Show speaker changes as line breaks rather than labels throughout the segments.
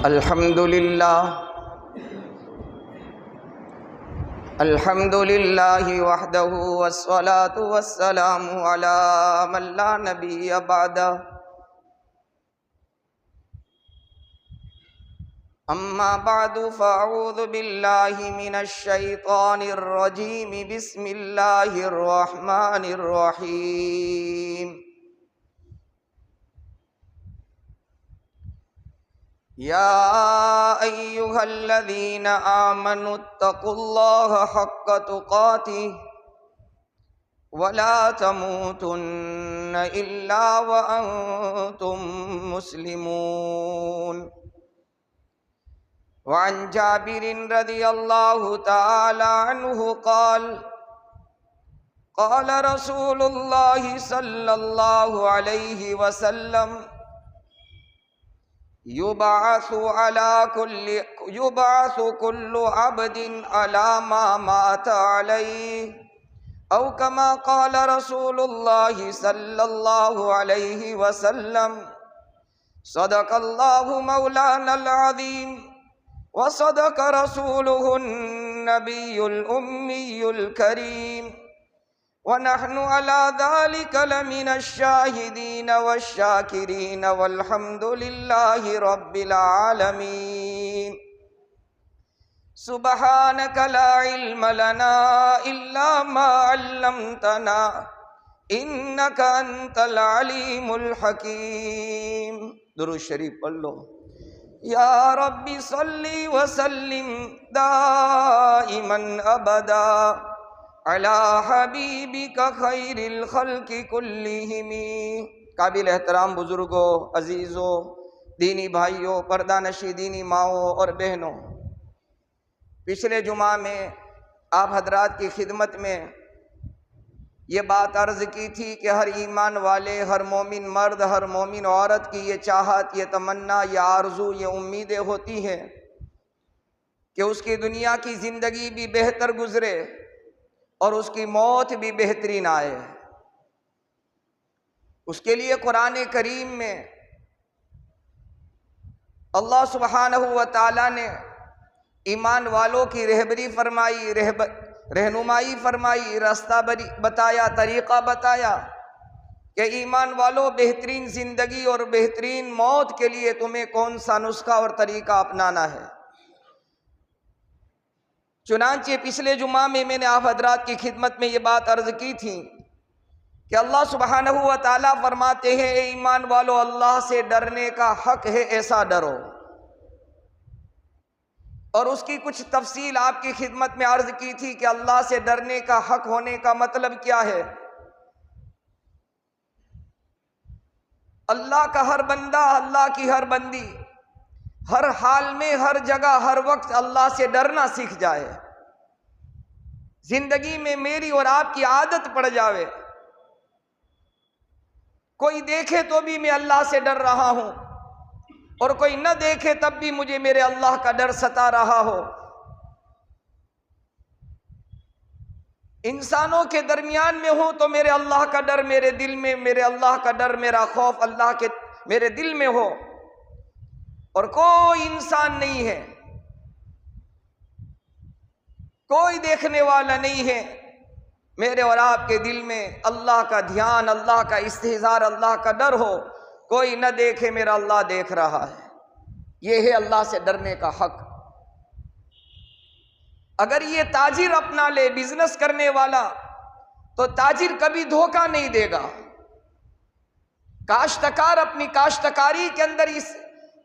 الحمد للہ وحدہ والصلاة والسلام علی من لا نبی بعدہ اما بعد فاعوذ باللہ من الشیطان الرجیم بسم اللہ الرحمن الرحیم یا ایہا الذین آمنوا اتقوا اللہ حق تقاتہ ولا تموتن الا وانتم مسلمون وعن جابر رضی اللہ تعالی عنہ قال قال رسول اللہ صلی اللہ علیہ وسلم يبعث كل عبد على ما مات عليه او كما قال رسول الله صلى الله عليه وسلم صدق الله مولانا العظيم وصدق رسوله النبي الأمي الكريم ونحن على ذلك لمن الشاهدين والشاكرين والحمد لله رب العالمين سبحانك لا علم لنا إلا ما علمتنا إنك أنت العليم الحكيم درود شریف پڑھ لو یا رب صلی وسلم دائما ابدا علی حبیبک خیر الخلق کلہم۔ قابل احترام بزرگوں، عزیزوں، دینی بھائیوں، پردہ نشی دینی ماؤں اور بہنوں، پچھلے جمعہ میں آپ حضرات کی خدمت میں یہ بات عرض کی تھی کہ ہر ایمان والے، ہر مومن مرد، ہر مومن عورت کی یہ چاہت، یہ تمنا، یہ آرزو، یہ امیدیں ہوتی ہیں کہ اس کی دنیا کی زندگی بھی بہتر گزرے اور اس کی موت بھی بہترین آئے۔ اس کے لیے قرآن کریم میں اللہ سبحانہ و تعالیٰ نے ایمان والوں کی رہبری فرمائی، رہنمائی فرمائی، راستہ بتایا، طریقہ بتایا کہ ایمان والوں بہترین زندگی اور بہترین موت کے لیے تمہیں کون سا نسخہ اور طریقہ اپنانا ہے۔ چنانچہ پچھلے جمعہ میں نے آپ حضرات کی خدمت میں یہ بات عرض کی تھی کہ اللہ سبحانہ و تعالیٰ فرماتے ہیں اے ایمان والو، اللہ سے ڈرنے کا حق ہے، ایسا ڈرو۔ اور اس کی کچھ تفصیل آپ کی خدمت میں عرض کی تھی کہ اللہ سے ڈرنے کا حق ہونے کا مطلب کیا ہے۔ اللہ کا ہر بندہ، اللہ کی ہر بندی ہر حال میں، ہر جگہ، ہر وقت اللہ سے ڈرنا سیکھ جائے، زندگی میں میری اور آپ کی عادت پڑ جاوے، کوئی دیکھے تو بھی میں اللہ سے ڈر رہا ہوں اور کوئی نہ دیکھے تب بھی مجھے میرے اللہ کا ڈر ستا رہا ہو۔ انسانوں کے درمیان میں ہوں تو میرے اللہ کا ڈر میرے دل میں، میرے اللہ کا ڈر، میرا خوف اللہ کے میرے دل میں ہو، اور کوئی انسان نہیں ہے، کوئی دیکھنے والا نہیں ہے، میرے اور آپ کے دل میں اللہ کا دھیان، اللہ کا استحضار، اللہ کا ڈر ہو، کوئی نہ دیکھے میرا اللہ دیکھ رہا ہے۔ یہ ہے اللہ سے ڈرنے کا حق۔ اگر یہ تاجر اپنا لے، بزنس کرنے والا، تو تاجر کبھی دھوکہ نہیں دے گا۔ کاشتکار اپنی کاشتکاری کے اندر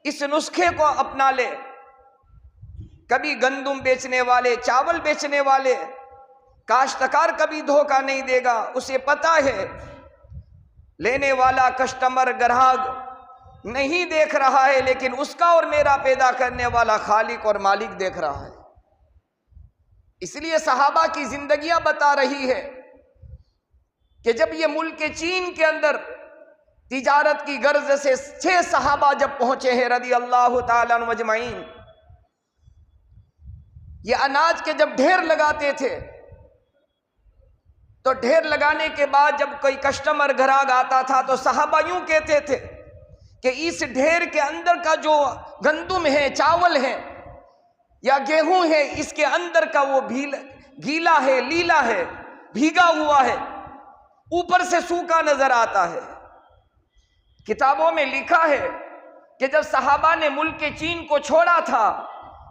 اس نسخے کو اپنا لے، کبھی گندم بیچنے والے، چاول بیچنے والے، کاشتکار کبھی دھوکہ نہیں دے گا۔ اسے پتا ہے لینے والا کسٹمر، گراہک نہیں دیکھ رہا ہے، لیکن اس کا اور میرا پیدا کرنے والا خالق اور مالک دیکھ رہا ہے۔ اس لیے صحابہ کی زندگیاں بتا رہی ہے کہ جب یہ ملک چین کے اندر تجارت کی غرض سے 6 صحابہ جب پہنچے ہیں رضی اللہ تعالیٰ عنہ اجمعین، یہ اناج کے جب ڈھیر لگاتے تھے تو ڈھیر لگانے کے بعد جب کوئی کسٹمر گراہک آتا تھا تو صحابہ یوں کہتے تھے کہ اس ڈھیر کے اندر کا جو گندم ہے، چاول ہے یا گیہوں ہے، اس کے اندر کا وہ گیلا ہے، لیلا ہے، بھیگا ہوا ہے، اوپر سے سوکھا نظر آتا ہے۔ کتابوں میں لکھا ہے کہ جب صحابہ نے ملک چین کو چھوڑا تھا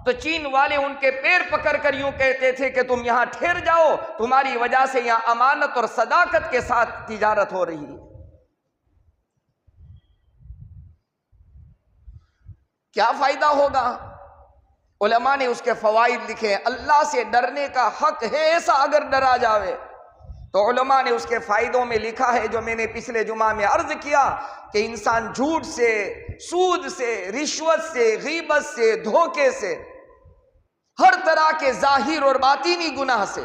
تو چین والے ان کے پیر پکڑ کر یوں کہتے تھے کہ تم یہاں ٹھہر جاؤ، تمہاری وجہ سے یہاں امانت اور صداقت کے ساتھ تجارت ہو رہی ہے۔ کیا فائدہ ہوگا؟ علماء نے اس کے فوائد لکھے ہیں۔ اللہ سے ڈرنے کا حق ہے ایسا اگر ڈرا جاوے تو علماء نے اس کے فائدوں میں لکھا ہے جو میں نے پچھلے جمعہ میں عرض کیا کہ انسان جھوٹ سے، سود سے، رشوت سے، غیبت سے، دھوکے سے، ہر طرح کے ظاہر اور باطینی گناہ سے،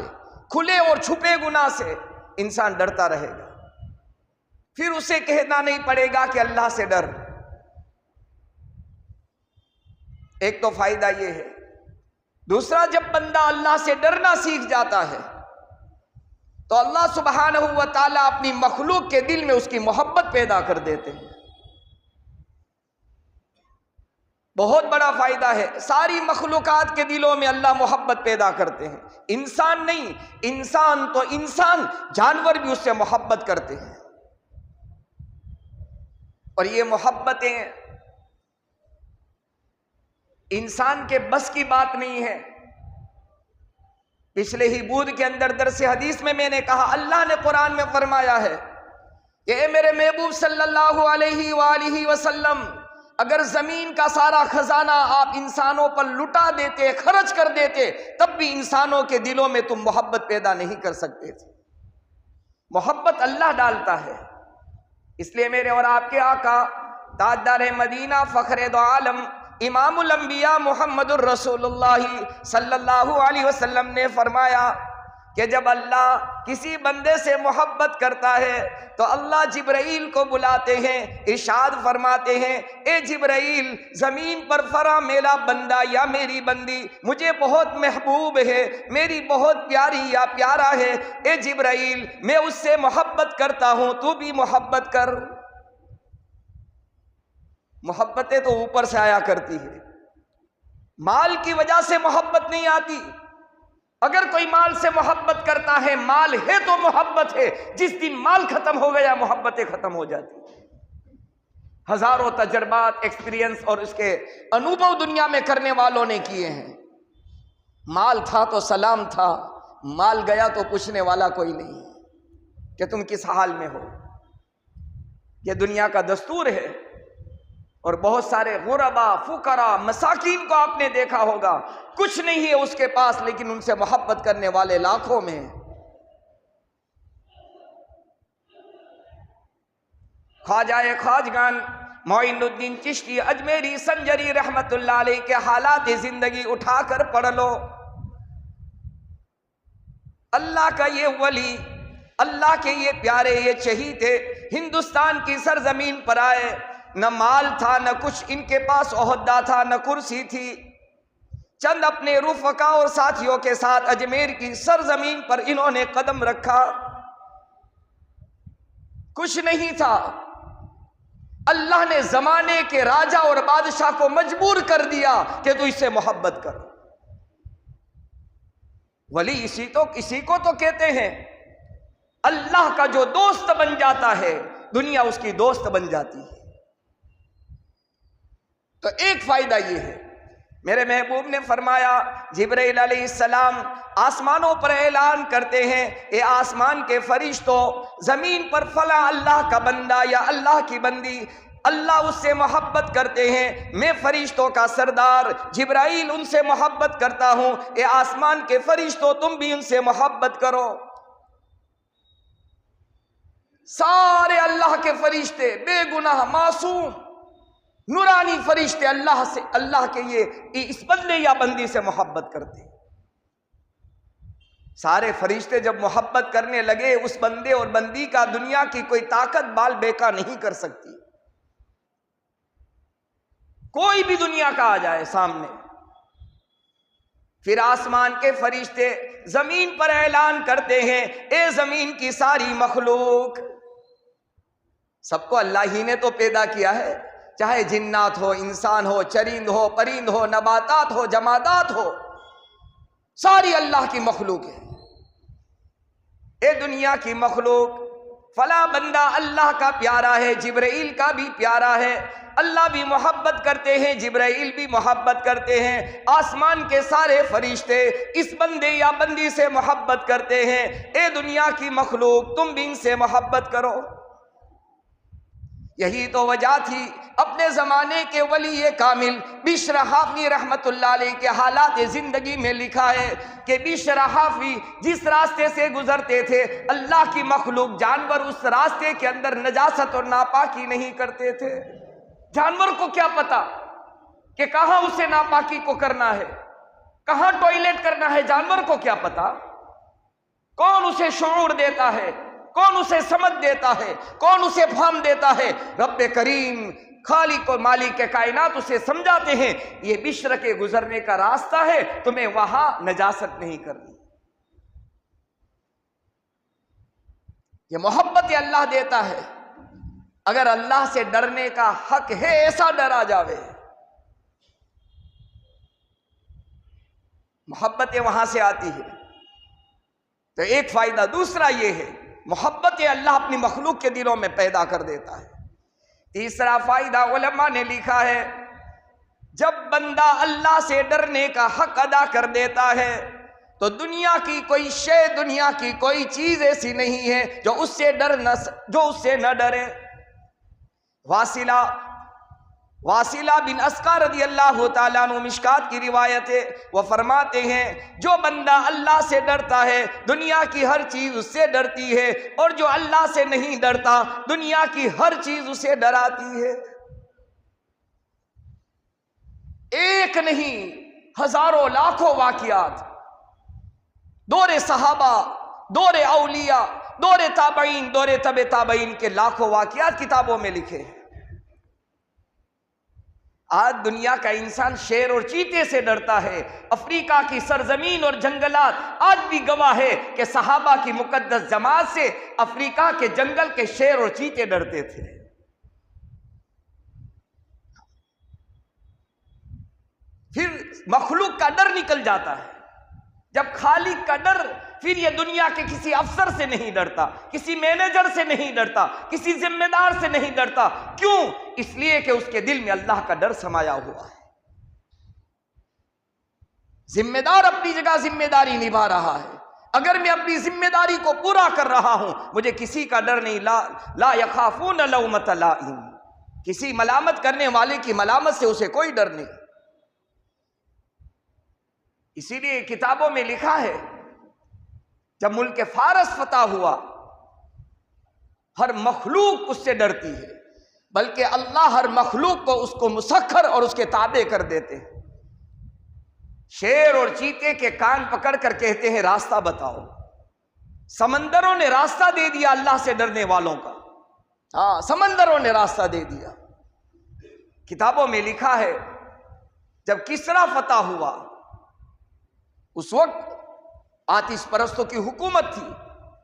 کھلے اور چھپے گناہ سے انسان ڈرتا رہے گا۔ پھر اسے کہنا نہیں پڑے گا کہ اللہ سے ڈر۔ ایک تو فائدہ یہ ہے۔ دوسرا، جب بندہ اللہ سے ڈرنا سیکھ جاتا ہے تو اللہ سبحانہ و تعالیٰ اپنی مخلوق کے دل میں اس کی محبت پیدا کر دیتے ہیں۔ بہت بڑا فائدہ ہے۔ ساری مخلوقات کے دلوں میں اللہ محبت پیدا کرتے ہیں۔ انسان نہیں، انسان تو انسان، جانور بھی اس سے محبت کرتے ہیں، اور یہ محبتیں انسان کے بس کی بات نہیں ہے۔ پچھلے ہی بود کے اندر درس حدیث میں نے کہا، اللہ نے قرآن میں فرمایا ہے کہ اے میرے محبوب صلی اللہ علیہ وآلہ وسلم، اگر زمین کا سارا خزانہ آپ انسانوں پر لٹا دیتے، خرچ کر دیتے، تب بھی انسانوں کے دلوں میں تم محبت پیدا نہیں کر سکتے تھے۔ محبت اللہ ڈالتا ہے۔ اس لیے میرے اور آپ کے آقا تاجدار مدینہ، فخر دو عالم، امام الانبیاء محمد الرسول اللہ صلی اللہ علیہ وسلم نے فرمایا کہ جب اللہ کسی بندے سے محبت کرتا ہے تو اللہ جبرائیل کو بلاتے ہیں، ارشاد فرماتے ہیں، اے جبرائیل، زمین پر فرا میرا بندہ یا میری بندی مجھے بہت محبوب ہے، میری بہت پیاری یا پیارا ہے، اے جبرائیل میں اس سے محبت کرتا ہوں، تو بھی محبت کر۔ محبتیں تو اوپر سے آیا کرتی ہے، مال کی وجہ سے محبت نہیں آتی۔ اگر کوئی مال سے محبت کرتا ہے، مال ہے تو محبت ہے، جس دن مال ختم ہو گیا محبتیں ختم ہو جاتی۔ ہزاروں تجربات، ایکسپیرینس اور اس کے انوبھو دنیا میں کرنے والوں نے کیے ہیں۔ مال تھا تو سلام تھا، مال گیا تو پوچھنے والا کوئی نہیں کہ تم کس حال میں ہو۔ یہ دنیا کا دستور ہے، اور بہت سارے غربا، فقراء، مساکین کو آپ نے دیکھا ہوگا، کچھ نہیں ہے اس کے پاس لیکن ان سے محبت کرنے والے لاکھوں میں ہیں۔ خواجہ خواجگان معین الدین چشتی اجمیری سنجری رحمت اللہ علیہ کے حالات زندگی اٹھا کر پڑھ لو۔ اللہ کا یہ ولی، اللہ کے یہ پیارے، یہ چہیتے ہندوستان کی سرزمین پر آئے، نہ مال تھا، نہ کچھ ان کے پاس عہدہ تھا، نہ کرسی تھی، چند اپنے رفقا اور ساتھیوں کے ساتھ اجمیر کی سرزمین پر انہوں نے قدم رکھا۔ کچھ نہیں تھا، اللہ نے زمانے کے راجا اور بادشاہ کو مجبور کر دیا کہ تو اس سے محبت کر۔ ولی اسی کو تو کہتے ہیں اللہ کا جو دوست بن جاتا ہے دنیا اس کی دوست بن جاتی ہے۔ تو ایک فائدہ یہ ہے، میرے محبوب نے فرمایا، جبرائیل علیہ السلام آسمانوں پر اعلان کرتے ہیں، اے آسمان کے فرشتوں، زمین پر فلاں اللہ کا بندہ یا اللہ کی بندی، اللہ اس سے محبت کرتے ہیں، میں فرشتوں کا سردار جبرائیل ان سے محبت کرتا ہوں، اے آسمان کے فرشتوں تم بھی ان سے محبت کرو۔ سارے اللہ کے فرشتے، بے گناہ، معصوم، نورانی فرشتے اللہ کے یہ اس بندے یا بندی سے محبت کرتے ہیں۔ سارے فرشتے جب محبت کرنے لگے، اس بندے اور بندی کا دنیا کی کوئی طاقت بال بیکا نہیں کر سکتی۔ کوئی بھی دنیا کا آ جائے سامنے، پھر آسمان کے فرشتے زمین پر اعلان کرتے ہیں، اے زمین کی ساری مخلوق، سب کو اللہ ہی نے تو پیدا کیا ہے، چاہے جنات ہو، انسان ہو، چرند ہو، پرند ہو، نباتات ہو، جمادات ہو، ساری اللہ کی مخلوق ہے۔ اے دنیا کی مخلوق، فلاں بندہ اللہ کا پیارا ہے، جبرائیل کا بھی پیارا ہے، اللہ بھی محبت کرتے ہیں، جبرائیل بھی محبت کرتے ہیں، آسمان کے سارے فرشتے اس بندے یا بندی سے محبت کرتے ہیں۔ اے دنیا کی مخلوق، تم بھی ان سے محبت کرو۔ یہی تو وجہ تھی اپنے زمانے کے ولی کامل بشر حافی رحمت اللہ علیہ کے حالات زندگی میں لکھا ہے کہ بشر حافی جس راستے سے گزرتے تھے، اللہ کی مخلوق جانور اس راستے کے اندر نجاست اور ناپاکی نہیں کرتے تھے۔ جانور کو کیا پتا کہ کہاں اسے ناپاکی کو کرنا ہے، کہاں ٹوائلٹ کرنا ہے، جانور کو کیا پتا؟ کون اسے شعور دیتا ہے، کون اسے سمجھ دیتا ہے، کون اسے فہم دیتا ہے؟ رب کریم خالق و مالک کے کائنات اسے سمجھاتے ہیں یہ بشر کے گزرنے کا راستہ ہے، تمہیں وہاں نجاست نہیں کرنی۔ یہ محبت اللہ دیتا ہے۔ اگر اللہ سے ڈرنے کا حق ہے، ایسا ڈرا جاوے، محبت وہاں سے آتی ہے۔ تو ایک فائدہ دوسرا یہ ہے، محبت اللہ اپنی مخلوق کے دلوں میں پیدا کر دیتا ہے۔ تیسرا فائدہ علماء نے لکھا ہے، جب بندہ اللہ سے ڈرنے کا حق ادا کر دیتا ہے تو دنیا کی کوئی شے، دنیا کی کوئی چیز ایسی نہیں ہے جو اس سے نہ ڈرے۔ واصلہ بن اسقر رضی اللہ تعالیٰ عنہ، مشکات کی روایت ہے، وہ فرماتے ہیں جو بندہ اللہ سے ڈرتا ہے دنیا کی ہر چیز اس سے ڈرتی ہے، اور جو اللہ سے نہیں ڈرتا دنیا کی ہر چیز اسے ڈراتی ہے۔ ایک نہیں، ہزاروں لاکھوں واقعات دور صحابہ، دور اولیاء، دور تابعین، دور تبع تابعین کے لاکھوں واقعات کتابوں میں لکھے ہیں۔ آج دنیا کا انسان شیر اور چیتے سے ڈرتا ہے۔ افریقہ کی سرزمین اور جنگلات آج بھی گواہ ہے کہ صحابہ کی مقدس جماعت سے افریقہ کے جنگل کے شیر اور چیتے ڈرتے تھے۔ پھر مخلوق کا ڈر نکل جاتا ہے جب خالق کا ڈر، پھر یہ دنیا کے کسی افسر سے نہیں ڈرتا، کسی مینیجر سے نہیں ڈرتا، کسی ذمہ دار سے نہیں ڈرتا۔ کیوں؟ اس لیے کہ اس کے دل میں اللہ کا ڈر سمایا ہوا ہے۔ ذمہ دار اپنی جگہ ذمہ داری نبھا رہا ہے، اگر میں اپنی ذمہ داری کو پورا کر رہا ہوں مجھے کسی کا ڈر نہیں۔ لا یخافون لومۃ لائم، کسی ملامت کرنے والے کی ملامت سے اسے کوئی ڈر نہیں۔ اسی لیے کتابوں میں لکھا ہے جب ملک فارس فتح ہوا ہر مخلوق اس سے ڈرتی ہے، بلکہ اللہ ہر مخلوق کو اس کو مسخر اور اس کے تابع کر دیتے ہیں۔ شیر اور چیتے کے کان پکڑ کر کہتے ہیں راستہ بتاؤ۔ سمندروں نے راستہ دے دیا اللہ سے ڈرنے والوں کا، ہاں سمندروں نے راستہ دے دیا۔ کتابوں میں لکھا ہے جب کسریٰ فتح ہوا اس وقت آتش پرستوں کی حکومت تھی،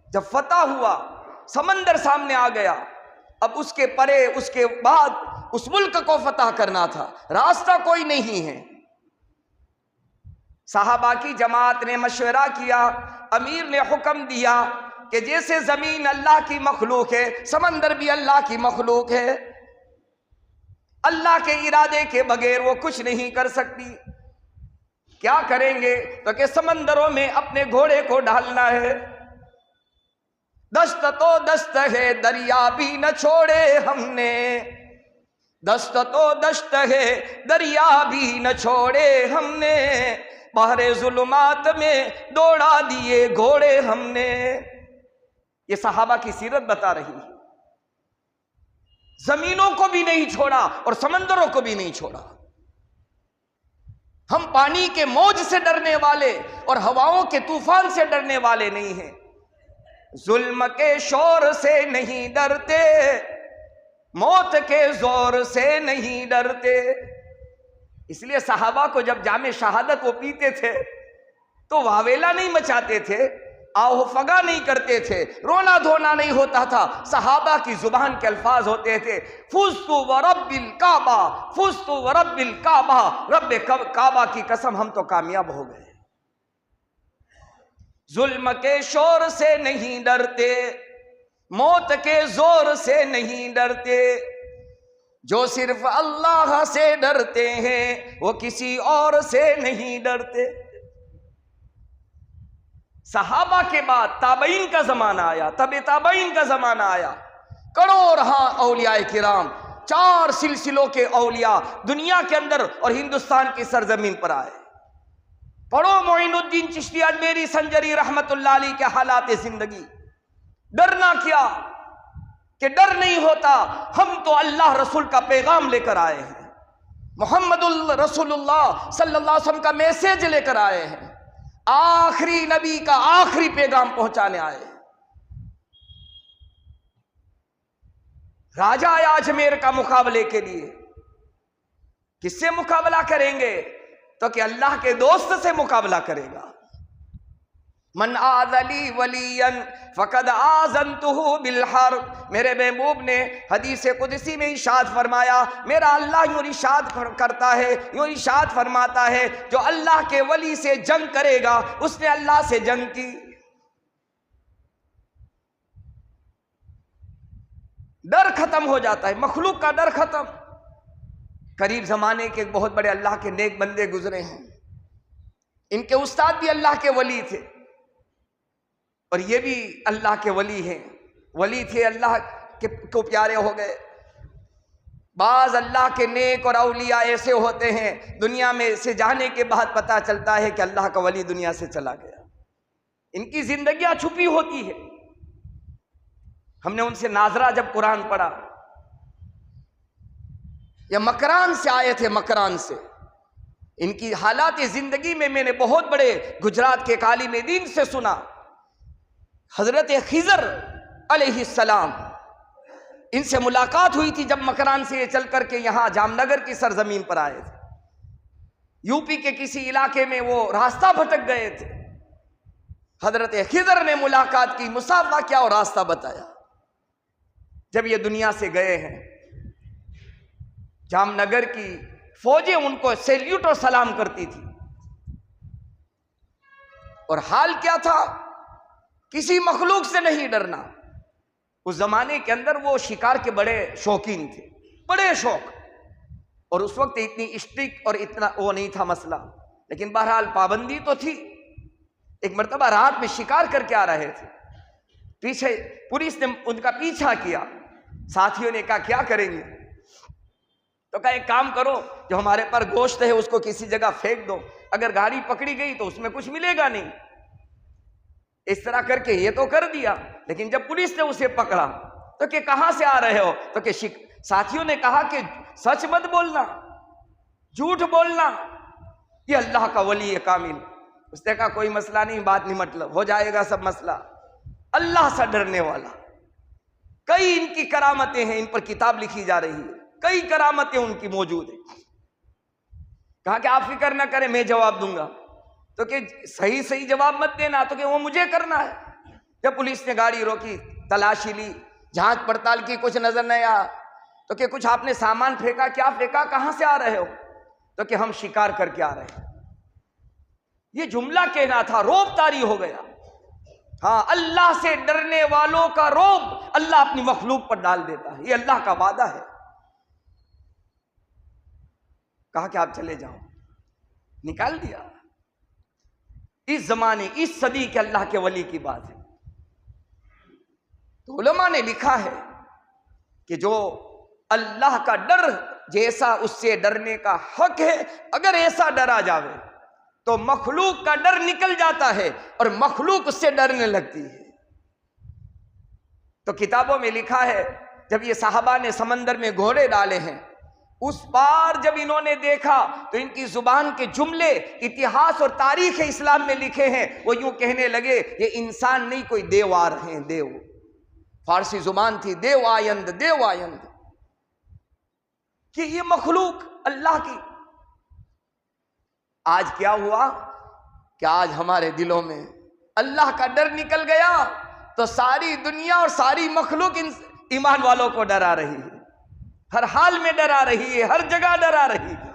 جب فتح ہوا سمندر سامنے آ گیا، اب اس کے پرے اس کے بعد اس ملک کو فتح کرنا تھا، راستہ کوئی نہیں ہے۔ صحابہ کی جماعت نے مشورہ کیا، امیر نے حکم دیا کہ جیسے زمین اللہ کی مخلوق ہے سمندر بھی اللہ کی مخلوق ہے، اللہ کے ارادے کے بغیر وہ کچھ نہیں کر سکتی۔ کیا کریں گے؟ تو کہ سمندروں میں اپنے گھوڑے کو ڈالنا ہے، دست تو دست ہے دریا بھی نہ چھوڑے ہم نے، دست تو دست ہے دریا بھی نہ چھوڑے ہم نے، بحر ظلمات میں دوڑا دیے گھوڑے ہم نے۔ یہ صحابہ کی سیرت بتا رہی ہے۔ زمینوں کو بھی نہیں چھوڑا اور سمندروں کو بھی نہیں چھوڑا۔ ہم پانی کے موج سے ڈرنے والے اور ہواؤں کے طوفان سے ڈرنے والے نہیں ہیں، ظلم کے شور سے نہیں ڈرتے، موت کے زور سے نہیں ڈرتے۔ اس لیے صحابہ کو جب جام شہادت وہ پیتے تھے تو واویلا نہیں مچاتے تھے، آہ فغا نہیں کرتے تھے، رونا دھونا نہیں ہوتا تھا، صحابہ کی زبان کے الفاظ ہوتے تھے فزت ورب الکعبہ، فزت ورب الکعبہ، رب کعبہ کی قسم ہم تو کامیاب ہو گئے۔ ظلم کے شور سے نہیں ڈرتے، موت کے زور سے نہیں ڈرتے، جو صرف اللہ سے ڈرتے ہیں وہ کسی اور سے نہیں ڈرتے۔ صحابہ کے بعد تابعین کا زمانہ آیا، تبع تابعین کا زمانہ آیا، کروڑہا اولیاء کرام، 4 سلسلوں کے اولیاء دنیا کے اندر اور ہندوستان کی سرزمین پر آئے۔ پڑھو معین الدین چشتی اجمیری سنجری رحمت اللہ علیہ کے حالات زندگی۔ ڈرنا کیا کہ ڈر نہیں ہوتا، ہم تو اللہ رسول کا پیغام لے کر آئے ہیں، محمد رسول اللہ صلی اللہ علیہ وسلم کا میسیج لے کر آئے ہیں، آخری نبی کا آخری پیغام پہنچانے آئے ہیں۔ راجہ آیا اجمیر کا مقابلے کے لیے، کس سے مقابلہ کریں گے؟ تو کہ اللہ کے دوست سے مقابلہ کرے گا۔ من آذ لی ولیا فقد آذنتہ بالحرب، میرے محبوب نے حدیث قدسی میں ارشاد فرمایا، میرا اللہ یوں ارشاد کرتا ہے، یوں ارشاد فرماتا ہے، جو اللہ کے ولی سے جنگ کرے گا اس نے اللہ سے جنگ کی۔ ڈر ختم ہو جاتا ہے، مخلوق کا ڈر ختم۔ قریب زمانے کے ایک بہت بڑے اللہ کے نیک بندے گزرے ہیں، ان کے استاد بھی اللہ کے ولی تھے اور یہ بھی اللہ کے ولی ہیں، ولی تھے، اللہ کو پیارے ہو گئے۔ بعض اللہ کے نیک اور اولیاء ایسے ہوتے ہیں دنیا میں سے جانے کے بعد پتہ چلتا ہے کہ اللہ کا ولی دنیا سے چلا گیا، ان کی زندگیاں چھپی ہوتی ہے۔ ہم نے ان سے ناظرہ جب قرآن پڑھا، یا مکران سے آئے تھے، مکران سے، ان کی حالات زندگی میں نے بہت بڑے گجرات کے عالم دین سے سنا، حضرت خضر علیہ السلام، ان سے ملاقات ہوئی تھی جب مکران سے یہ چل کر کے یہاں جام نگر کی سرزمین پر آئے تھے۔ یو پی کے کسی علاقے میں وہ راستہ بھٹک گئے تھے، حضرت خضر نے ملاقات کی، مصافحہ کیا اور راستہ بتایا۔ جب یہ دنیا سے گئے ہیں، جام نگر کی فوجیں ان کو سیلیوٹ اور سلام کرتی تھی، اور حال کیا تھا؟ کسی مخلوق سے نہیں ڈرنا۔ اس زمانے کے اندر وہ شکار کے بڑے شوقین تھے، بڑے شوق، اور اس وقت اتنی اسٹرک اور اتنا وہ نہیں تھا مسئلہ، لیکن بہرحال پابندی تو تھی۔ ایک مرتبہ رات میں شکار کر کے آ رہے تھے، پیچھے پولیس نے ان کا پیچھا کیا، ساتھیوں نے کہا کیا کریں گے؟ تو کہا ایک کام کرو، جو ہمارے پر گوشت ہے اس کو کسی جگہ پھینک دو، اگر گاڑی پکڑی گئی تو اس میں کچھ ملے گا نہیں۔ اس طرح کر کے یہ تو کر دیا، لیکن جب پولیس نے اسے پکڑا تو کہ کہاں سے آ رہے ہو؟ تو کہ ساتھیوں نے کہا کہ سچ مت بولنا، جھوٹ بولنا، یہ اللہ کا ولی ہے کامل۔ اس نے کہا کوئی مسئلہ نہیں، بات نہیں، مطلب ہو جائے گا سب مسئلہ۔ اللہ سے ڈرنے والا، کئی ان کی کرامتیں ہیں، ان پر کتاب لکھی جا رہی ہے، کئی کرامتیں ان کی موجود ہیں۔ کہا کہ آپ فکر نہ کریں، میں جواب دوں گا۔ تو کہ صحیح جواب مت دینا، تو کہ وہ مجھے کرنا ہے۔ جب پولیس نے گاڑی روکی، تلاشی لی، جھانچ پڑتال کی، کچھ نظر نہیں آیا، تو کہ کچھ آپ نے سامان پھینکا؟ کیا پھینکا؟ کہاں سے آ رہے ہو؟ تو کہ ہم شکار کر کے آ رہے ہیں۔ یہ جملہ کہنا تھا، روب طاری ہو گیا۔ ہاں، اللہ سے ڈرنے والوں کا روب اللہ اپنی مخلوق پر ڈال دیتا ہے، یہ اللہ کا وعدہ ہے۔ کہا کہ آپ چلے جاؤ، نکال دیا۔ اس زمانے، اس صدی کے اللہ کے ولی کی بات ہے۔ تو علماء نے لکھا ہے کہ جو اللہ کا ڈر جیسا اس سے ڈرنے کا حق ہے، اگر ایسا ڈرا جاوے تو مخلوق کا ڈر نکل جاتا ہے اور مخلوق اس سے ڈرنے لگتی ہے۔ تو کتابوں میں لکھا ہے جب یہ صحابہ نے سمندر میں گھوڑے ڈالے ہیں، اس بار جب انہوں نے دیکھا تو ان کی زبان کے جملے اتہاس اور تاریخ اسلام میں لکھے ہیں، وہ یوں کہنے لگے یہ انسان نہیں، کوئی دیو آ رہے ہیں، دیو۔ فارسی زبان تھی، دیو آیند، دیو آیند، کہ یہ مخلوق اللہ کی۔ آج کیا ہوا کہ آج ہمارے دلوں میں اللہ کا ڈر نکل گیا تو ساری دنیا اور ساری مخلوق ایمان والوں کو ڈرا رہی ہے، ہر حال میں ڈرا رہی ہے، ہر جگہ ڈرا رہی ہے۔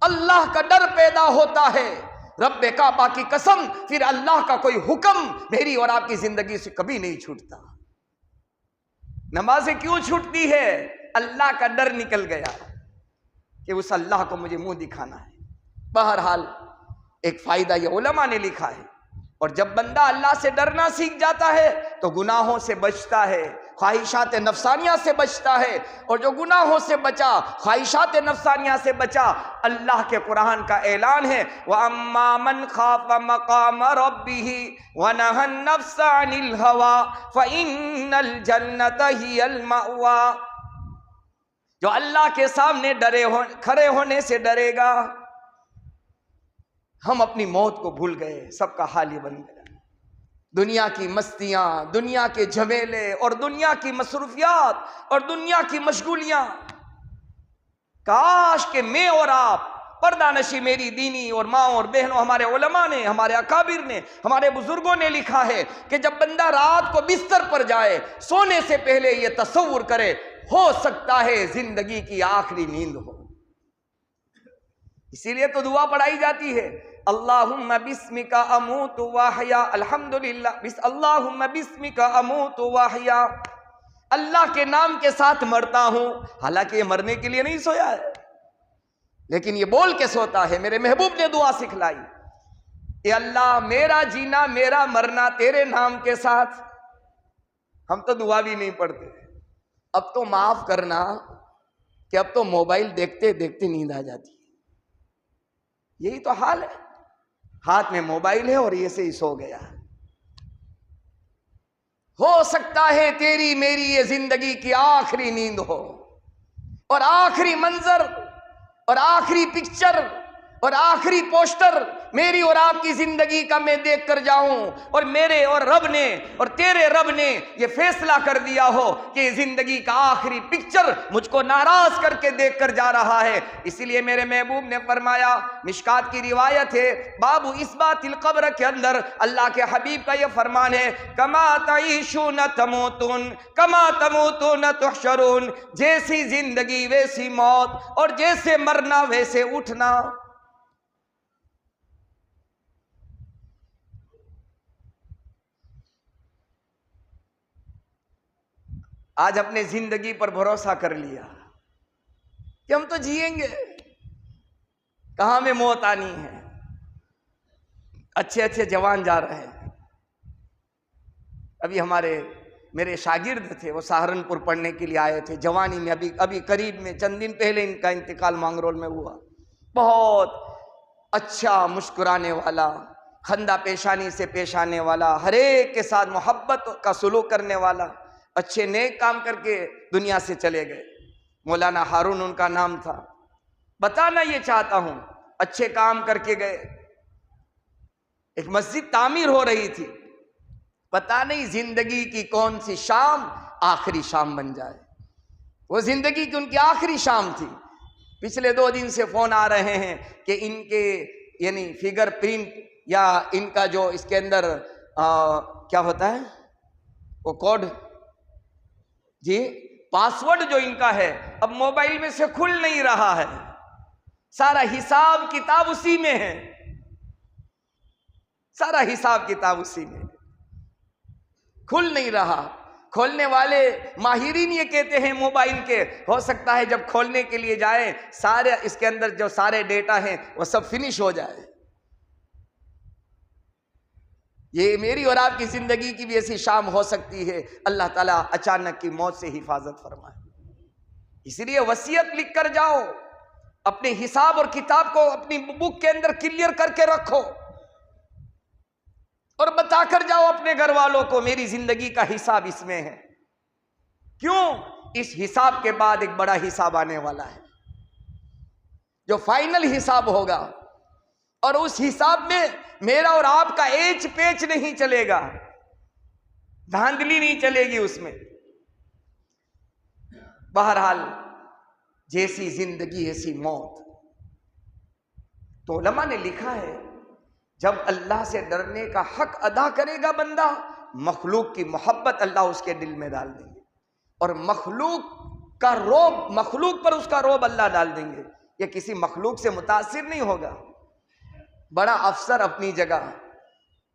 اللہ کا ڈر پیدا ہوتا ہے، رب کعبہ کی قسم، پھر اللہ کا کوئی حکم میری اور آپ کی زندگی سے کبھی نہیں چھوٹتا۔ نمازیں کیوں چھوٹتی ہے؟ اللہ کا ڈر نکل گیا کہ اس اللہ کو مجھے منہ دکھانا ہے۔ بہرحال ایک فائدہ یہ علماء نے لکھا ہے، اور جب بندہ اللہ سے ڈرنا سیکھ جاتا ہے تو گناہوں سے بچتا ہے، خواہشات نفسانیہ سے بچتا ہے، اور جو گناہوں سے بچا، خواہشات نفسانیہ سے بچا، اللہ کے قرآن کا اعلان ہے وَأَمَّا مَنْ خَافَ مَقَامَ رَبِّهِ وَنَهَى النَّفْسَ عَنِ الْهَوَىٰ فَإِنَّ الْجَنَّةَ هِيَ الْمَأْوَىٰ۔ جو اللہ کے سامنے کھڑے ہونے سے ڈرے گا۔ ہم اپنی موت کو بھول گئے، سب کا حال یہ بن گیا، دنیا کی مستیاں، دنیا کے جھمیلے اور دنیا کی مصروفیات اور دنیا کی مشغولیاں۔ کاش کہ میں اور آپ پردہ نشی میری دینی اور ماں اور بہنوں، ہمارے علماء نے، ہمارے اکابر نے، ہمارے بزرگوں نے لکھا ہے کہ جب بندہ رات کو بستر پر جائے، سونے سے پہلے یہ تصور کرے ہو سکتا ہے زندگی کی آخری نیند ہو۔ اسی لیے تو دعا پڑھائی جاتی ہے اللہم بسمک اموت واحیا، الحمدللہ، اللہم بسمک اموت واحیا، اللہ کے نام کے ساتھ مرتا ہوں۔ حالانکہ یہ مرنے کے لیے نہیں سویا ہے، لیکن یہ بول کے سوتا ہے۔ میرے محبوب نے دعا سکھلائی، اے اللہ میرا جینا میرا مرنا تیرے نام کے ساتھ۔ ہم تو دعا بھی نہیں پڑھتے۔ اب تو معاف کرنا کہ اب تو موبائل دیکھتے دیکھتے نیند آ جاتی ہے۔ یہی تو حال ہے، ہاتھ میں موبائل ہے اور یہ سے ہی سو گیا۔ ہو سکتا ہے تیری میری یہ زندگی کی آخری نیند ہو، اور آخری منظر اور آخری پکچر اور آخری پوسٹر میری اور آپ کی زندگی کا میں دیکھ کر جاؤں، اور میرے اور رب نے اور تیرے رب نے یہ فیصلہ کر دیا ہو کہ زندگی کا آخری پکچر مجھ کو ناراض کر کے دیکھ کر جا رہا ہے۔ اسی لیے میرے محبوب نے فرمایا، مشکات کی روایت ہے باب اثبات القبر کے اندر اللہ کے حبیب کا یہ فرمان ہے کما تعیشون تموتون کما تموتون تحشرون، جیسی زندگی ویسی موت، اور جیسے مرنا ویسے اٹھنا۔ آج اپنے زندگی پر بھروسہ کر لیا کہ ہم تو جئیں گے، کہاں میں موت آنی ہے۔ اچھے اچھے جوان جا رہے ہیں۔ ابھی میرے شاگرد تھے، وہ سہارنپور پڑھنے کے لیے آئے تھے، جوانی میں ابھی قریب میں چند دن پہلے ان کا انتقال مانگرول میں ہوا۔ بہت اچھا مسکرانے والا، خندہ پیشانی سے پیش آنے والا، ہر ایک کے ساتھ محبت کا سلوک کرنے والا، اچھے نیک کام کر کے دنیا سے چلے گئے۔ مولانا ہارون ان کا نام تھا۔ بتانا یہ چاہتا ہوں، اچھے کام کر کے گئے، ایک مسجد تعمیر ہو رہی تھی، پتہ نہیں زندگی کی کون سی شام آخری شام بن جائے۔ وہ زندگی کی ان کی آخری شام تھی۔ پچھلے 2 دن سے فون آ رہے ہیں کہ ان کے یعنی فگر پرنٹ یا ان کا جو اس کے اندر کیا ہوتا ہے وہ کوڈ، جی پاسورڈ جو ان کا ہے اب موبائل میں سے کھل نہیں رہا ہے۔ سارا حساب کتاب اسی میں ہے، سارا حساب کتاب اسی میں کھل نہیں رہا۔ کھولنے والے ماہرین یہ کہتے ہیں موبائل کے، ہو سکتا ہے جب کھولنے کے لیے جائیں سارے اس کے اندر جو سارے ڈیٹا ہیں وہ سب فنش ہو جائے۔ یہ میری اور آپ کی زندگی کی بھی ایسی شام ہو سکتی ہے، اللہ تعالیٰ اچانک کی موت سے حفاظت فرمائے۔ اس لیے وصیت لکھ کر جاؤ، اپنے حساب اور کتاب کو اپنی بک کے اندر کلیئر کر کے رکھو، اور بتا کر جاؤ اپنے گھر والوں کو میری زندگی کا حساب اس میں ہے۔ کیوں؟ اس حساب کے بعد ایک بڑا حساب آنے والا ہے جو فائنل حساب ہوگا، اور اس حساب میں میرا اور آپ کا ایچ پیچ نہیں چلے گا، دھاندلی نہیں چلے گی اس میں۔ بہرحال جیسی زندگی ایسی موت۔ تو علماء نے لکھا ہے جب اللہ سے ڈرنے کا حق ادا کرے گا بندہ، مخلوق کی محبت اللہ اس کے دل میں ڈال دیں گے، اور مخلوق کا روب، مخلوق پر اس کا روب اللہ ڈال دیں گے. یہ کسی مخلوق سے متاثر نہیں ہوگا. بڑا افسر اپنی جگہ،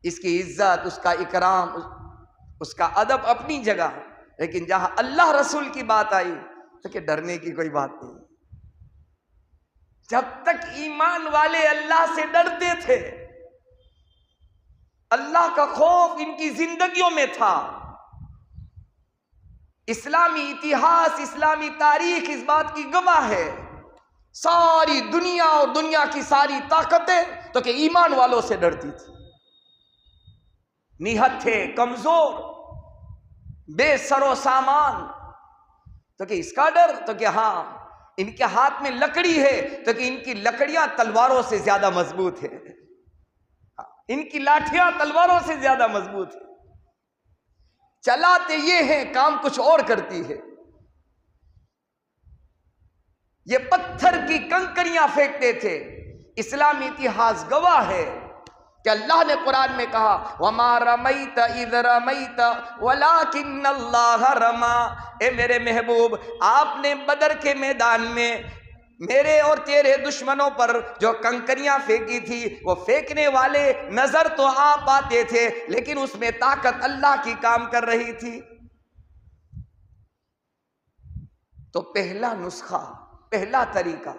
اس کی عزت، اس کا اکرام، اس کا ادب اپنی جگہ، لیکن جہاں اللہ رسول کی بات آئی تو کہ ڈرنے کی کوئی بات نہیں. جب تک ایمان والے اللہ سے ڈرتے تھے، اللہ کا خوف ان کی زندگیوں میں تھا. اسلامی اتہاس، اسلامی تاریخ اس بات کی گواہ ہے. ساری دنیا اور دنیا کی ساری طاقتیں تو کہ ایمان والوں سے ڈرتی تھی. نہت تھے، کمزور، بے سر و سامان، تو کہ اس کا ڈر، تو کہ ہاں ان کے ہاتھ میں لکڑی ہے تو کہ ان کی لکڑیاں تلواروں سے زیادہ مضبوط ہے، ان کی لاٹھیاں تلواروں سے زیادہ مضبوط ہے. چلاتے یہ ہیں، کام کچھ اور کرتی ہے. یہ پتھر کی کنکریاں پھینکتے تھے. اسلامی اتہاس گواہ ہے کہ اللہ نے قرآن میں کہا وَمَا رَمَيْتَ إِذْ رَمَيْتَ وَلَكِنَّ اللَّهَ رَمَا. اے میرے محبوب، آپ نے بدر کے میدان میں میرے اور تیرے دشمنوں پر جو کنکریاں پھینکی تھی، وہ پھینکنے والے نظر تو آپ آتے تھے، لیکن اس میں طاقت اللہ کی کام کر رہی تھی. تو پہلا نسخہ، پہلا طریقہ،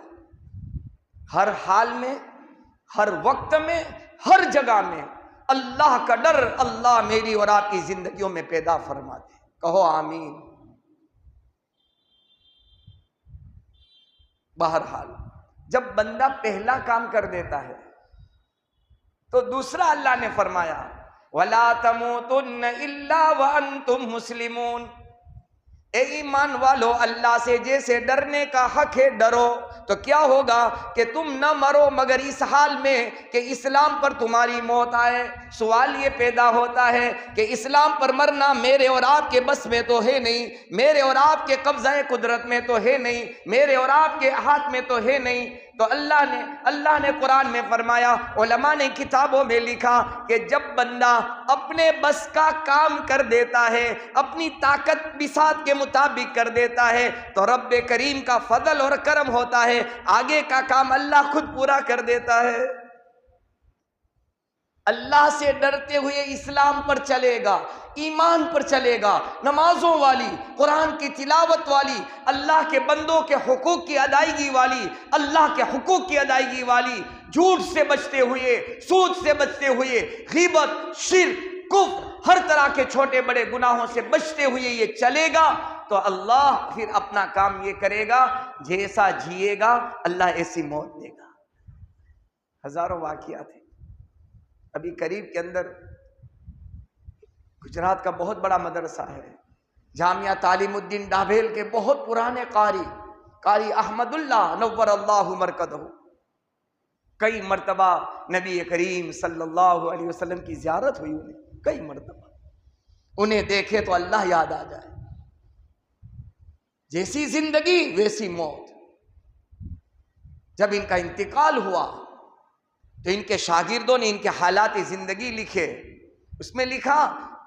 ہر حال میں، ہر وقت میں، ہر جگہ میں اللہ کا ڈر اللہ میری اور آپ کی زندگیوں میں پیدا فرما دے. کہو آمین. بہرحال جب بندہ پہلا کام کر دیتا ہے تو دوسرا اللہ نے فرمایا وَلَا تَمُوتُنَّ إِلَّا وَأَنْتُمْ مُسْلِمُونَ. اے ایمان والو، اللہ سے جیسے ڈرنے کا حق ہے ڈرو. تو کیا ہوگا کہ تم نہ مرو مگر اس حال میں کہ اسلام پر تمہاری موت آئے. سوال یہ پیدا ہوتا ہے کہ اسلام پر مرنا میرے اور آپ کے بس میں تو ہے نہیں، میرے اور آپ کے قبضہ قدرت میں تو ہے نہیں، میرے اور آپ کے ہاتھ میں تو ہے نہیں. تو اللہ نے قرآن میں فرمایا، علماء نے کتابوں میں لکھا کہ جب بندہ اپنے بس کا کام کر دیتا ہے، اپنی طاقت بساط کے مطابق کر دیتا ہے، تو رب کریم کا فضل اور کرم ہوتا ہے، آگے کا کام اللہ خود پورا کر دیتا ہے. اللہ سے ڈرتے ہوئے اسلام پر چلے گا، ایمان پر چلے گا، نمازوں والی، قرآن کی تلاوت والی، اللہ کے بندوں کے حقوق کی ادائیگی والی، اللہ کے حقوق کی ادائیگی والی، جھوٹ سے بچتے ہوئے، سود سے بچتے ہوئے، غیبت، شرک، کفر، ہر طرح کے چھوٹے بڑے گناہوں سے بچتے ہوئے یہ چلے گا تو اللہ پھر اپنا کام یہ کرے گا، جیسا جیے گا اللہ ایسی موت دے گا. ہزاروں واقعات ہیں. ابھی قریب کے اندر گجرات کا بہت بڑا مدرسہ ہے، جامعہ تعلیم الدین ڈابھیل کے بہت پرانے قاری احمد اللہ نور اللہ مرکزہ، کئی مرتبہ نبی کریم صلی اللہ علیہ وسلم کی زیارت ہوئی انہیں، کئی مرتبہ. انہیں دیکھے تو اللہ یاد آ جائے. جیسی زندگی ویسی موت. جب ان کا انتقال ہوا تو ان کے شاگردوں نے ان کے حالات زندگی لکھے. اس میں لکھا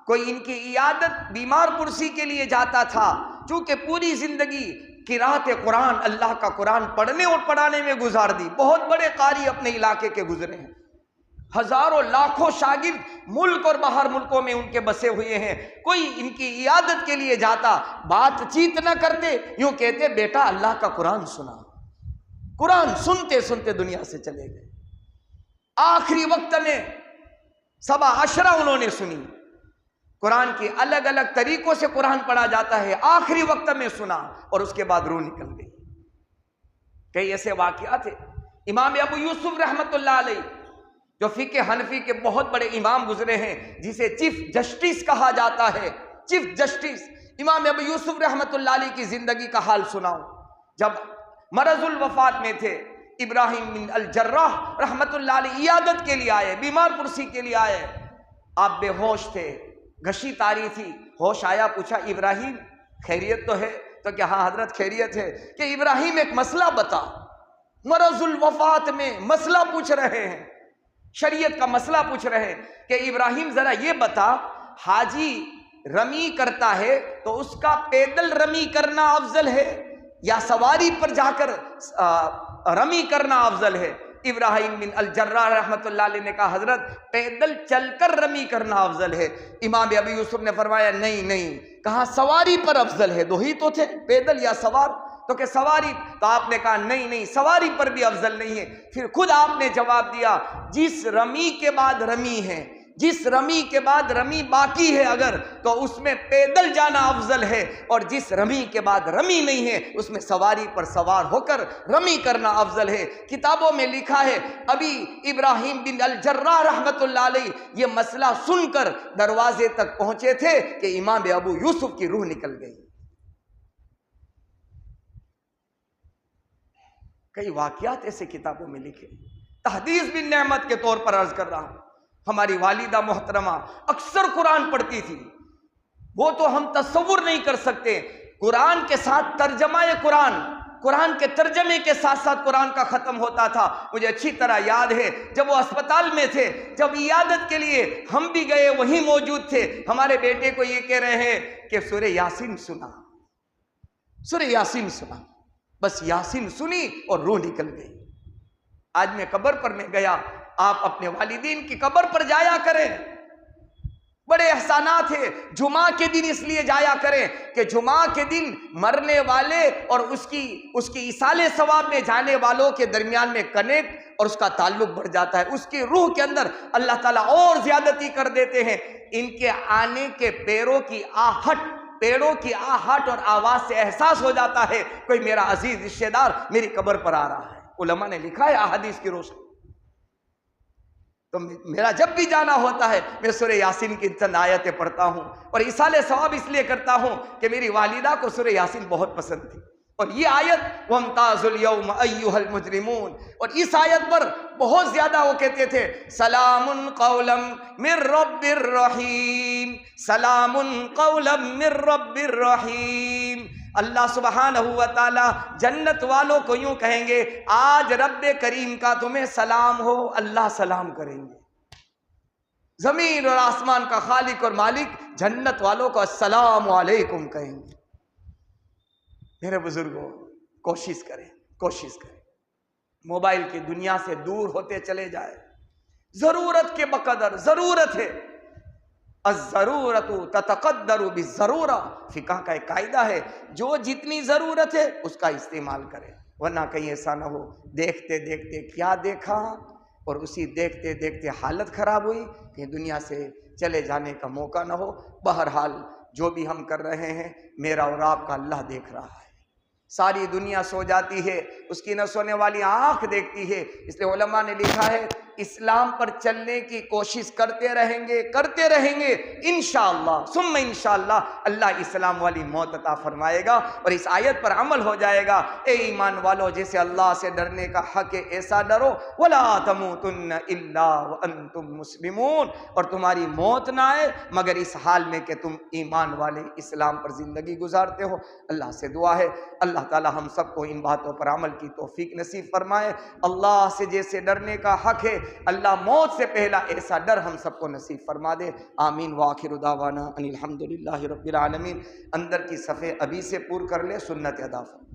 کوئی ان کی عیادت بیمار پرسی کے لیے جاتا تھا، چونکہ پوری زندگی قرات قرآن، اللہ کا قرآن پڑھنے اور پڑھانے میں گزار دی. بہت بڑے قاری اپنے علاقے کے گزرے ہیں، ہزاروں لاکھوں شاگرد ملک اور باہر ملکوں میں ان کے بسے ہوئے ہیں. کوئی ان کی عیادت کے لیے جاتا، بات چیت نہ کرتے، یوں کہتے بیٹا اللہ کا قرآن سنا. قرآن سنتے سنتے دنیا سے چلے گئے. آخری وقت میں 17 انہوں نے سنی. قرآن کی الگ الگ طریقوں سے قرآن پڑھا جاتا ہے، آخری وقت میں سنا اور اس کے بعد روح نکل گئی. کئی ایسے واقعات ہیں. امام ابو یوسف رحمت اللہ علیہ جو فقہ حنفی کے بہت بڑے امام گزرے ہیں، جسے چیف جسٹس کہا جاتا ہے، چیف جسٹس امام ابو یوسف رحمت اللہ علیہ کی زندگی کا حال سناؤں. جب مرض الوفات میں تھے، ابراہیم بن الجراح رحمت اللہ علیہ عیادت کے لیے آئے، بیمار پرسی کے لیے آئے. آپ بے ہوش تھے، گھشی تاری تھی. ہوش آیا، پوچھا ابراہیم خیریت تو ہے؟ تو کہ ہاں حضرت خیریت ہے. کہ ابراہیم ایک مسئلہ بتا. مرض الوفات میں مسئلہ پوچھ رہے ہیں. شریعت کا مسئلہ پوچھ رہے ہیں کہ ابراہیم ذرا یہ بتا، حاجی رمی کرتا ہے تو اس کا پیدل رمی کرنا افضل ہے یا سواری پر جا کر رمی کرنا افضل ہے؟ ابراہیم بن الجراح رحمۃ اللہ علیہ نے کہا حضرت پیدل چل کر رمی کرنا افضل ہے۔ امام ابی یوسف نے فرمایا نہیں، کہا سواری پر افضل ہے، دو ہی تو تھے، پیدل یا سوار، تو کہ سواری، تو آپ نے کہا نہیں سواری پر بھی افضل نہیں ہے۔ پھر خود آپ نے جواب دیا جس رمی کے بعد رمی ہے، جس رمی کے بعد رمی باقی ہے اگر، تو اس میں پیدل جانا افضل ہے، اور جس رمی کے بعد رمی نہیں ہے اس میں سواری پر سوار ہو کر رمی کرنا افضل ہے۔ کتابوں میں لکھا ہے ابھی ابراہیم بن الجراح رحمت اللہ علیہ یہ مسئلہ سن کر دروازے تک پہنچے تھے کہ امام ابو یوسف کی روح نکل گئی۔ کئی واقعات ایسے کتابوں میں لکھے۔ تحدیث بن نعمت کے طور پر عرض کر رہا ہوں، ہماری والدہ محترمہ اکثر قرآن پڑھتی تھی، وہ تو ہم تصور نہیں کر سکتے۔ قرآن کے ساتھ ترجمہ قرآن کے ترجمے کے ساتھ ساتھ قرآن کا ختم ہوتا تھا۔ مجھے اچھی طرح یاد ہے جب وہ اسپتال میں تھے، جب عیادت کے لیے ہم بھی گئے، وہیں موجود تھے، ہمارے بیٹے کو یہ کہہ رہے ہیں کہ سورہ یاسین سنا، سورہ یاسین سنا، بس یاسین سنی اور روح نکل گئی۔ آج میں قبر پر میں گیا، آپ اپنے والدین کی قبر پر جایا کریں، بڑے احسانات ہیں۔ جمعہ کے دن اس لیے جایا کریں کہ جمعہ کے دن مرنے والے اور اس کی ایصال ثواب میں جانے والوں کے درمیان میں کنیکٹ اور اس کا تعلق بڑھ جاتا ہے، اس کی روح کے اندر اللہ تعالیٰ اور زیادتی کر دیتے ہیں۔ ان کے آنے کے پیروں کی آہٹ اور آواز سے احساس ہو جاتا ہے کوئی میرا عزیز رشتہ دار میری قبر پر آ رہا ہے۔ علماء نے لکھا ہے احادیث کی روشنی۔ تو میرا جب بھی جانا ہوتا ہے میں سورہ یاسین کی چند آیتیں پڑھتا ہوں، اور ایصال ثواب اس لیے کرتا ہوں کہ میری والدہ کو سورہ یاسین بہت پسند تھی، اور یہ آیت وَامْتَازُوا الْيَوْمَ أَيُّهَا الْمُجْرِمُونَ، اور اس آیت پر بہت زیادہ وہ کہتے تھے سلام قولا من رب الرحیم، سلام قولا من رب الرحیم۔ اللہ سبحانہ و تعالی جنت والوں کو یوں کہیں گے آج رب کریم کا تمہیں سلام ہو، اللہ سلام کریں گے۔ زمین اور آسمان کا خالق اور مالک جنت والوں کو السلام علیکم کہیں گے۔ میرے بزرگوں کوشش کریں موبائل کی دنیا سے دور ہوتے چلے جائے، ضرورت کے بقدر ضرورت ہے، الضرورت تتقدر بالضرورہ، فقہ کا ایک قاعدہ ہے جو جتنی ضرورت ہے اس کا استعمال کرے، ورنہ کہیں ایسا نہ ہو دیکھتے دیکھتے کیا دیکھا اور اسی دیکھتے دیکھتے حالت خراب ہوئی کہ دنیا سے چلے جانے کا موقع نہ ہو۔ بہرحال جو بھی ہم کر رہے ہیں میرا اور آپ کا اللہ دیکھ رہا ہے۔ ساری دنیا سو جاتی ہے، اس کی نہ سونے والی آنکھ دیکھتی ہے، اس لیے علماء نے لکھا ہے اسلام پر چلنے کی کوشش کرتے رہیں گے انشاءاللہ ثم انشاءاللہ اللہ اسلام والی موت عطا فرمائے گا اور اس آیت پر عمل ہو جائے گا۔ اے ایمان والو جیسے اللہ سے ڈرنے کا حق ہے ایسا ڈرو، ولا تموتن الا وانتم مسلمون، اور تمہاری موت نہ آئے مگر اس حال میں کہ تم ایمان والے اسلام پر زندگی گزارتے ہو۔ اللہ سے دعا ہے اللہ تعالی ہم سب کو ان باتوں پر عمل کی توفیق نصیب فرمائے۔ اللہ سے جیسے ڈرنے کا حق ہے اللہ موت سے پہلا ایسا ڈر ہم سب کو نصیب فرما دے۔ آمین وآخر دعوانا ان الحمدللہ رب العالمین۔ اندر کی صفحے ابھی سے پور کر لے، سنت ادا فرما۔